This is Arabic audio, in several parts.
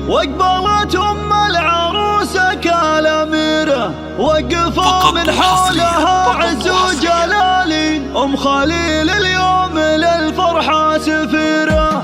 واقبلت ام العروسة كالاميرة، وقفوا من حولها عز وجلالي. ام خليل اليوم للفرحة سفيرة،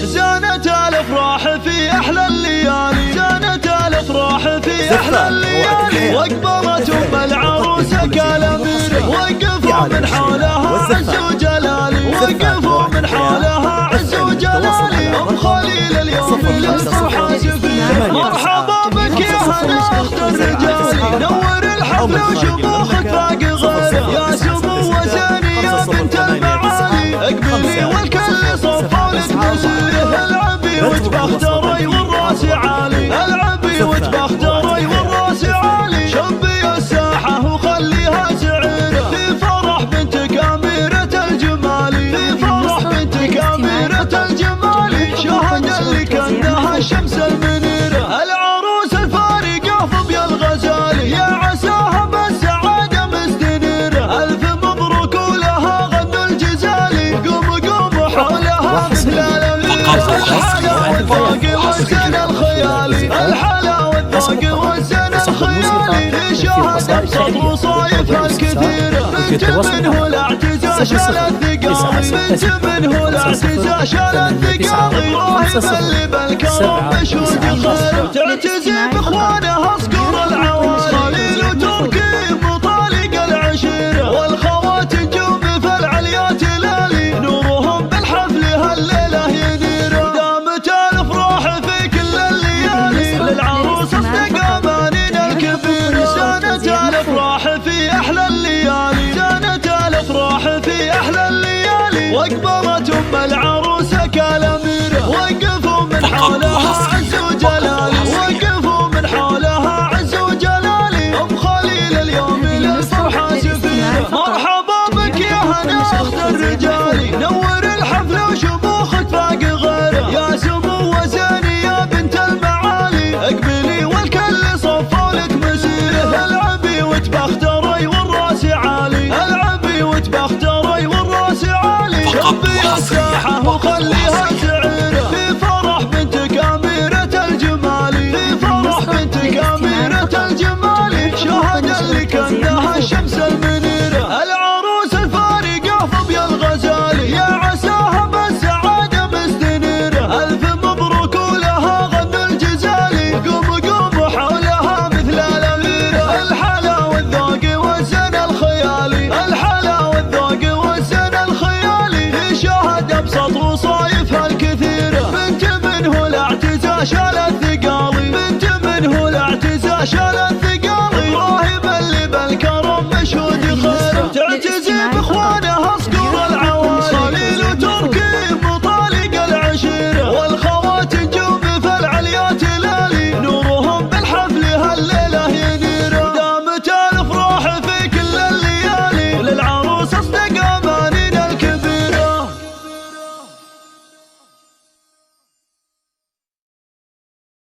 زانت الافراح في احلى الليالي، زانت الافراح في احلى الليالي. واقبلت ام العروسة كالاميرة، وقفوا من حولها عز وجلالي، وقفوا من حولها عز وجلالي. ام خليل اليوم للفرحة سفيرة، مرحبا بك يا هنا اخت الرجال، نور الحفل وشموخك فاق غيره. يا سمو وزاني يا بنت المعالي، اقبلي والكل صفوا لك مسيره. العبي وتبختري والراس عالي، العبي وتبختري والراس عالي. شبي الساحة وخليها سعيرة، في فرح بنتك أميرة الجمال، في فرح بنتك أميرة الجمال. شهد لك أنها الشمس المنيرة، العروس الفارقة فضي الغزالي، يا عساها بالسعادة مستنيرة. ألف مبروك ولها غنوا الجزالي، قوموا قوموا حولها مثل الأميرة. الحلا والذوق والزن الخيالي، الحلا والذوق والزن الخيالي. في شهد أبسط وصايفها الكثيرة، بنت منه الاعتزاز شال الثقالي، بنت منه الاعتزاز شال الثقالي. راهب اللي بالكرم مشهود الخير، تعتزي باخوانها اصقر العوالي. خليل وتركي مطالق العشيرة، والخوات نجوم في العليات لالي، نورهم بالحفل هالليلة ينير. دامت الافراح في كل الليالي، للعروس اصدق امانين الكبير. زانت الافراح في احلى الليالي، زانت الافراح في احلى الليالي. واقبلت ام العروسة كالاميرة، وقفوا من حولها عز وجلالي، وقفوا من حولها عز وجلالي. ام خليل اليوم للفرحة سفيرة، مرحبا بك يا هنا اخت الرجال، نور الحفل وشموخك فاق غيره. يا سمو وزاني يا بنت المعالي، اقبلي والكل صفوا لك مسيره. العبي وتبختري والراس عالي، العبي وتبختري والراس عالي. شبي الساحة وخليها سعيرة، في فرح بنتك أميرة الجمال، في فرح بنتك أميرة الجمال. شهد لك أنها الشمس المنيرة، العروس الفارقة فضي الغزالي، يا عساها بالسعادة مستنيرة. ألف مبروك ولها غنوا الجزالي، قوموا قوموا حولها مثل الأميرة. الحلا والذوق والزن الخيالي، الحلا والذوق والزن الخيالي. في شهد أبسط وصايفها الكثيرة، بنت منه الاعتزاز شال الثقالي، بنت منه الاعتزاز شال الثقالي.